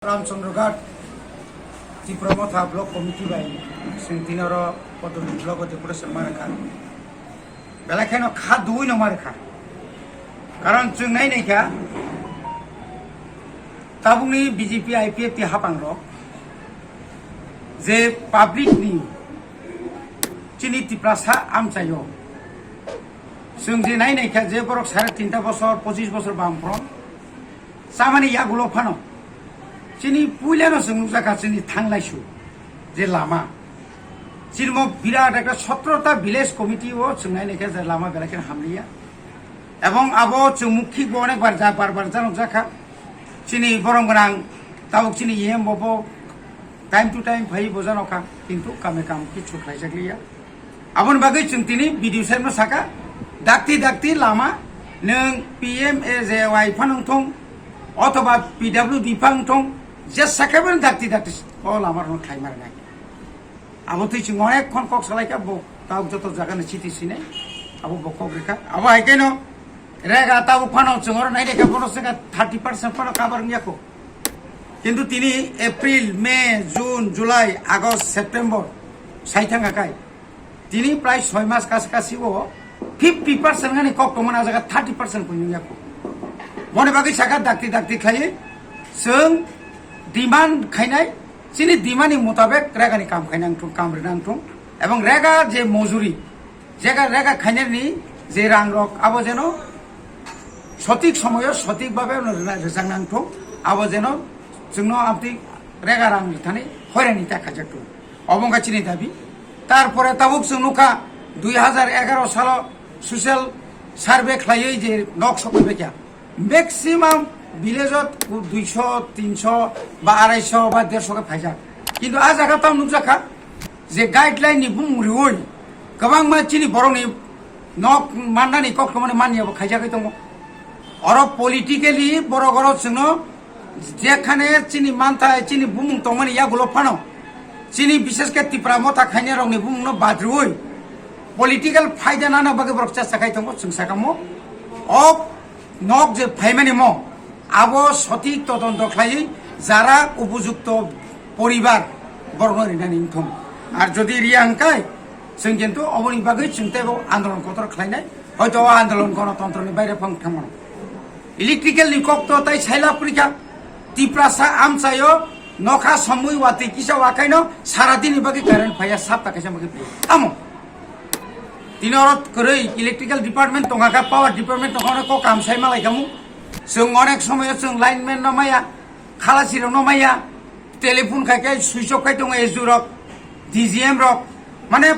रामचंद्रघाट Tripura block committee bye दिनर पदवी block deputation मारेखा बेलाखान खा दुई न मारेखा कारण जों नायनायखा ताबुंनि बीजेपी आईपीएफ ति हापांग जे पाब्लिक नि चिनी तिप्रासा आमचायो जों जे नायनायखा जे बरक 3.5 बছর 25 बছर बामफ्रन सामानि यागुलो फानो चिनी पुइलानो जों नुजाखा चिनी थांलायसु जे लामा चिरमो बिराट एक 17टा विलेज कमिटी ओ जों नायनायखा जे लामा बेलाखान हामलिया एवं आबो जों मुखि अनेक बार जानो जाखा चिनी बरम गोनां ताबुक चिनी एम बबो टाइम टू टाइम फाइ बजानोखा किन्तु कामे काम किछु खायजागलिया आबन बागै जों तिनि भिडिअ साइमनो साका दाक्ति लामा नों PMAJY फानंथं अथवा PWD फानंथं जे साकाबन दाक्ति ओ लामा रन खायमारनाय आबो तैसिं अनेक खन कक सालायका बो ताव जत जागानि सिटि सिने आबो बकक रेखा आबो हायकेनो रेगा ताव फानो जोंर नायनायका बनो जोंगा 30% फानो काबारनियाखौ किन्तु तिनी एप्रिल मे जून जुलाई आगस्ट सेप्टेम्बर साइथांगाखाय तिनी प्राय 6 मास कासिकासिबो 50% गानि कक्टमना जागा 30% कुनियाखौ मने बागै साका दाक्ति खायो जों डिमान्ड खायनाय चिनी डिमान्डनि मुताबिक रेगानि काम खायनांथुं काम रेनांथुं एवं रेगा जे मजुरी जेगा रेगा खायनायनि जे रां रक आबो जेनो सঠিক সময়ে সঠিকভাবে রেজাংনাंथुं आबो जेनो जोंनो आपति रेगा रां लिथानै हयरानि थाखा जाथु अबंगाचिनि दाबि तारपरे ताबुक जों नुखा 2011 साल सोशल सार्वे खालायै जे नक सफैबायखा मैक्सिमाम विलेजत 200 300 बा 250 बा 150 का फायजा किन्तु आ जागा ताव नुजाखा जे गाइडलाइन नि बुंरिवै गोबां मानसिनि बर'नि नक माननानि कक्टमनि मानियाबो खायजाखै दङ और पलिटिकली बर गरत जोंनो जेखाने चिनी मानथाय चिनी बुमुं तंमानि यागुलो फानो चिनी विशेष के तिप्रा मथा खायने रंनि बुमुंनो बाद्रुवै पलिटिकल फायदा नाना बागे बरक चासाखाय दङ जों साकामो अफ नक जे फायमानि म आबो सঠিক তদন্ত खायै যারা উপযুক্ত পরিবার বর্ণ রিনাनि थं আর যদি রিয়াंकाय जों किन्तु अबनि बागै चिन्तायाव आन्दोलन कतर खालायनाय हयतो आन्दोलन गणतन्त्रनि बायरे फांथामोन इलेक्ट्रिकल निकक्तो ताई साइला पुरिका तिप्रासा आमचायो नखा समुइ वाति किसा वाकाइनो सारा दिननि बागै कारेन्ट फाया साप ताकायसा बागै आमो तिनरत करै इलेक्ट्रिकल डिपार्टमेन्ट तंगाका पावर डिपार्टमेन्ट तंगानो को काम साइ मालायकामु जों अनेक समय जों लाइनमेन नमाया खालासिर नमाया टेलिफोन खायखाय सुइच अफ खाय दङ एजुरक DGM रक माने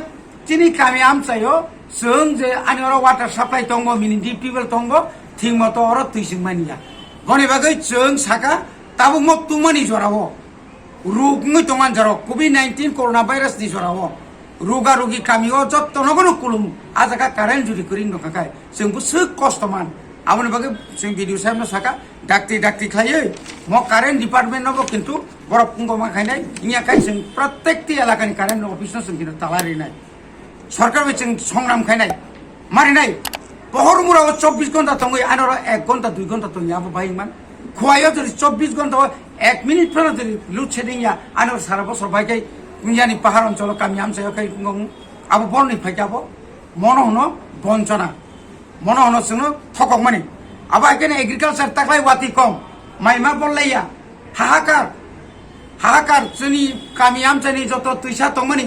तिनि कामि आमचायो जों जे आनिर वाटार साप्लाइ दङ मिनि टिउबवेल दङ थिं मत और तुइसिं मानिया गनि बागै जों साका ताबु मक तुमानि जरावो रुगङै दंगान जराव COVID-19 कोरोना भाइरास नि जरावो रुगा रुगि कामियो जत्त नगनो कुलुम आजाका कारेन्ट जुदि करिन नखाय जोंबो सो कष्टमान आबनि बागै जों भिडिअ साइमनो साका दाक्ति खायै म कारेन्ट डिपार्टमेन्ट नबो किन्तु बरफ पुंगमा खायनाय इयाखाय जों प्रत्येकति एलाकानि कारेन्ट अफिसनो जों किन्तु तालारिनाय सरकार जों संग्राम खायनाय मारिनाय बहरमुराव 24 घन्टा तंगै आनर 1 घन्टा 2 घन्टा तंयाबो बायमान खुवायो जरि 24 घन्टा 1 मिनिट फनो जरि लुड शेडिंया आनर सारा बसर बायकै कुंयानि पाहार अञ्चल कामि आमचायखाय आबो बरनि फायजाबो मनहनो बञ्चना मनहनो जोंनो थककमानि आबा एखाने एग्रिकालचार ताकलाय वाति कम माइमा बललाया हाहाकार जोंनि कामि आमचायनि जत तुइसा तंमानि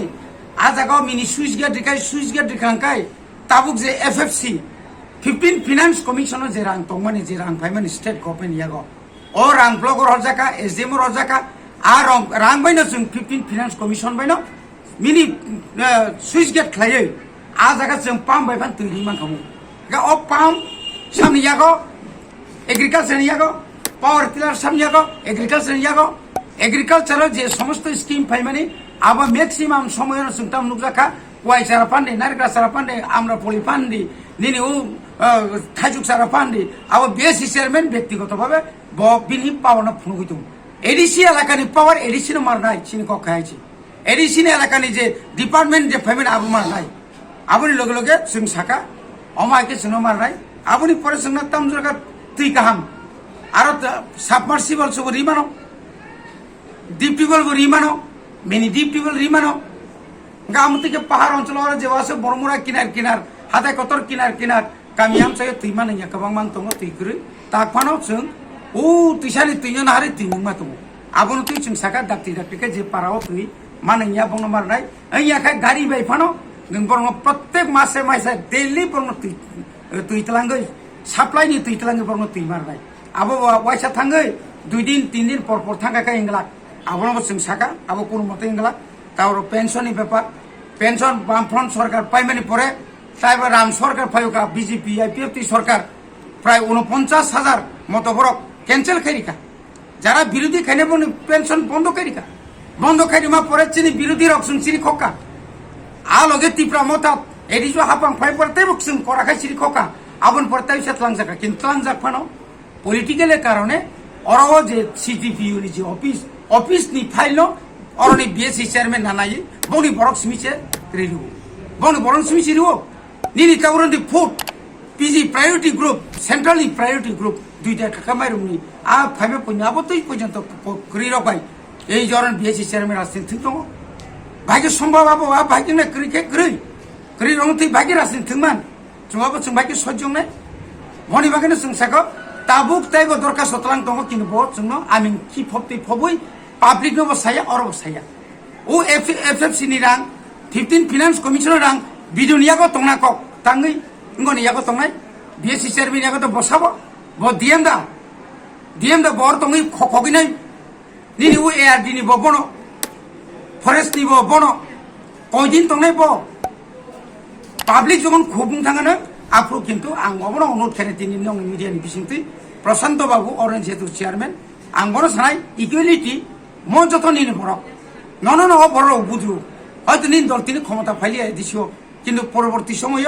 आजागाव मिनि सुइस गेट दिखांखाय ताबुक जे FFC 15 फाइनेंस कमिशन जे रां तंमानि जे रां फायमानि स्टेट गवर्नमेंट यागो ओ रां ब्लगर हरजाका SDM हरजाका आ रां बायनो जों 15 फाइनेंस कमिशन बायनो मिनि सुइस गेट खायै आ जागा जों पाम बायबान तैरि मानखामु गा अ पाम सामनि यागो एग्रिकालचार यागो पावर टिलर सामनि यागो एग्रिकालचार जे समस्त स्कीम फायमानि आबा मैक्सिमाम समय जों ताम नुजाका वाइसारा पान्डे नारग्रा सारा पान्डे आम्रपली पान्डे निनि उ थाइजुक सारा पान्डे अब बेसि चेयरमैन व्यक्तिगतভাবে बिनि पावन फुनुगैदों एडिसि एलाकानि पावर एडिसिनो मारनाय सिनि कखायछि एडिसिनि एलाकानि जे डिपार्टमेन्ट जे फायमानि आबु मारनाय आबुनि लगे लगे जों साका अमायके जोंनो मारनाय आबुनि परे जोंना तामजरगा 3 गाहाम आरो साबमार्सिबल सबो रिमानो ডিপ টিউবওয়েল রিমানো মিনি ডিপ টিউবওয়েল রিমানো গাম থেকে পাহাড় অঞ্চল যে আছে বড়মুড়া কিনার কিনার হাতে কতর কিনার কিনার কামিয়াম চাই তুই মানে গোबां মান दङ তুই করে তাকফানো जों ও তুইসানি তুইজন হারে তুই मा दङ আবন তুই जों সাকা ডাক্তি ডাক্তিকে যে পারাও তুই মানে ইয়া বङ মারনাই ইয়াখাই গাড়ি বাইফানো नों बङ प्रत्येक मासे मासे डेली बङ তুই তুই তলাঙ্গই সাপ্লাই নি তুই তলাঙ্গই বङ তুই মারনাই আবো ওয়াইসা থাঙ্গই 2 দিন 3 দিন পর পর থাঙ্গাকা ইংলাক আবনবো जों সাকা আবো কোন মতে ইংলাক তাও পেনশননি ব্যাপার পেনশন বামফ্রন্ট সরকার পাইমানি পরে তাইবা রাম সরকার ফাইকা বিজেপি আইপিএফটি সরকার প্রায় 49,000 মতো বরক ক্যান্সেল খাইরিকা যারা বিরোধী খাইনে পেনশন বন্ধ খাইরিকা বন্ধ খাইরিমা পরে চিনি বিরোধী রকসুন চিনি খোকা আলগে টিপ্রা মতা এডিজো হাপাং ফাই পরতে বকসুন করা খাই চিনি খোকা আবন পরতে সেতলাং জাকা কিন্তু তলাং জাকফানো পলিটিক্যালের কারণে অরও যে সিটিপিইউ নি যে অফিস নি ফাইল অরনি বিএসসি চেয়ারম্যান নানাই বনি বরক সিমিছে রেলু বনি বরক সিমিছে রিও নিনি কাউরন্দি ফুড পিজি priority group centrally priority group দুইটা কামাইরুমনি আ ফাইবে পঞ্জাব তুই পর্যন্ত করি রবাই এই জরন বিএসসি চেয়ারম্যান আসছেন ঠিক দङ ভাগ্য সম্ভব আবো আ ভাগ্য না করিকে করি রং তুই ভাগ্য আসছেন থিংমান जोंहाबो जों भाग्य सज्जं নাই মনি বাগানে जों সাকো তাবুক তাইবো দরকার সতলাং দङ কিন্তু বো जोंनो आमिन কি ফপতি ফবই পাবলিক নবো সায়া অরব সায়া ও এফএফসি নি রাং 15 ফিনান্স কমিশনার রাং বিদুনিয়াগো তংনা কক তাঙ্গই ngoni yago tongnai BSC chairman yago তো বসাবো বো ডিএম দা বর তংই খগিনাই নিনি ও এআরডি নি বনো ফরেস্ট নি বনো কয়দিন তংনাই বো পাবলিক যখন খুবুং থাঙানো আফ্রো কিন্তু আং বনো অনুরোধ খানে তিনি নং মিডিয়া নি বিসিংতি প্রশান্ত বাবু অরেঞ্জ যেহেতু চেয়ারম্যান আং বনো সানাই ইকুয়ালিটি মন যত নিনি বড় নন বড় বুঝু হয়তো নিন দল তিনি ক্ষমতা ফাইলিয়ে দিছিও কিন্তু পরবর্তী সময়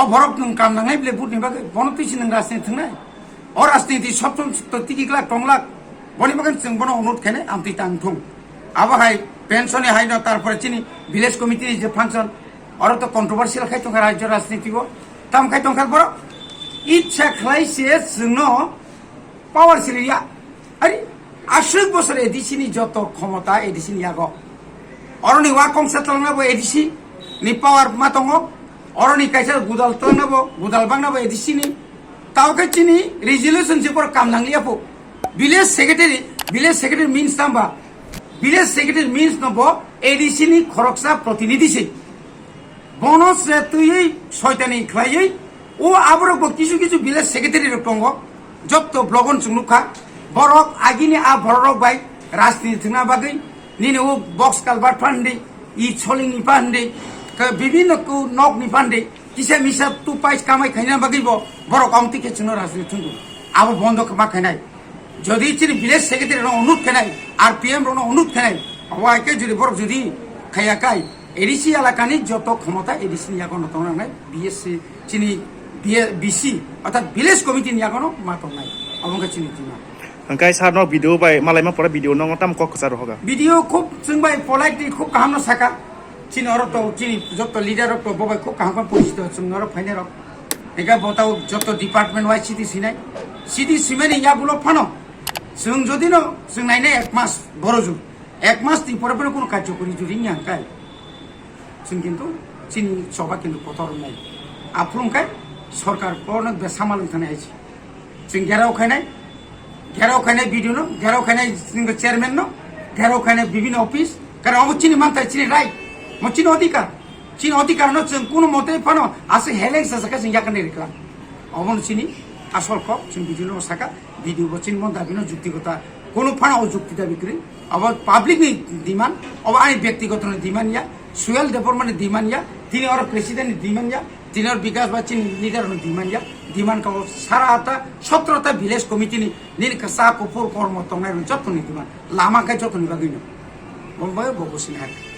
অভরক নং কাম নাঙাই বলে বুটনি বাকে বনতিছি নং রাজনীতি থাঙাই অ রাজনীতি সপ্তম তিকিলাক টংলাক বনি বাগান जों বনো অনুরোধ খানে আমতি টাংথুং আবহাই পেনশনে হাইন তারপরে চিনি ভিলেজ কমিটির যে ফাংশন অর তো কন্ট্রোভার্সিয়াল খাই টঙ্কা রাজ্য রাজনীতিও তাম খাই টঙ্কার বড় ইচ্ছা খাইছে जोंनो পাওয়ার সিরিয়া আরে 80 বছর এডিসিনি যত ক্ষমতা এডিসিনি ইয়াগো অরনি ওয়া কংসা তলনাবো এডিসি নি পাওয়ার মা দङ অরনি কাইসা গুদাল তলনাবো গুদাল বাংনাবো এডিসিনি তাওকে চিনি রেজুলেশন যে পর কাম নাংলিয়াবো ভিলেজ সেক্রেটারি মিন্স নাম্বা ভিলেজ সেক্রেটারি মিন্স নবো এডিসিনি খরকসা প্রতিনিধিসি বনস রে তুই শয়তানি খাইयै ও আবরক কিছু কিছু ভিলেজ সেক্রেটারি দङ যত ব্লগন সুনুখা বরক আগিনি আ বরক বাই রাজনীতি থিনা বাগै নিনে ও বক্স কালবার ফান্ডে ই ছলিং নি ফান্ডে বিভিন্ন কু নক নি ফান্ডে কিসা মিসা তু পাইস কামাই খাইনা বাগैब বরক আমতি কে চুনো রাজনীতি থুঙ্গু আবো বন্ধ মা খাইনাই যদি চিনি ভিলেজ সেক্রেটারি র অনুরোধ খাইনাই আর পিএম র অনুরোধ খাইনাই ওয়াইকে যদি বরক যদি খাইয়াকাই এডিসি এলাকানি যত ক্ষমতা এডিসি ইয়াগনো তং নাই বিএসসি চিনি বিসি অর্থাৎ ভিলেজ কমিটি ইয়াগনো মাতো নাই অবঙ্গ চিনি তিনা Angkai sarno video by malai ma pora video nong tam kok sar hoga. Video খুব जों बाय politely খুব কাহামনো সাকা চিনি অর তো চিনি যত লিডার তো ববাই খুব কাহাম পরিচিত जों অর ফাইনার এগা বতাও যত ডিপার্টমেন্ট ওয়াই সিটি সিমেনি ইয়াগুলো ফানো जों যদি ন जों নাইনে এক মাস বড় যুগ এক মাস তি পরে পরে কোনো কাজ করি যদি নি আঙ্কাই जों কিন্তু চিনি সবা কিন্তু পতর নাই আফরুংকাই সরকার কোন বে সামালন থানে আইছি जों গেরাও খাইনাই ভিডিও ন ঘেরাও খাইনাই চেয়ারম্যান ন ঘেরাও খাইনাই বিভিন্ন অফিস কারণ অব চিনি মানতাই চিনি রাইট মো চিনি অধিকার ন जों কোনো মতে ফানো আসে হেলেং সাকা जों ইয়াকানে রেখলাম অবন চিনি আসল কক जों ভিডিও ন সাকা ভিডিও বচিন মন দাবিনো যুক্তিগতা কোনো ফানো অযুক্তিতা বিক্রি অব পাবলিক নি ডিমান্ড অব আই ব্যক্তিগত নি ডিমান্ড ইয়া সুয়েল ডেভেলপমেন্ট ডিমান্ড ইয়া তিনি অর প্রেসিডেন্ট ডিমান্ড ইয়া তিনি অর বিকাশ বাচিন লিডার নি ডিমান্ড ইয়া ডিমান্ড কা সারা আতা 17টা ভিলেজ কমিটি নি নীল কাসা কুপুর কর্ম তংনাই যত নি ডিমান্ড লামা কাই যত নি বাগিনো বলবাই ববসিন হাত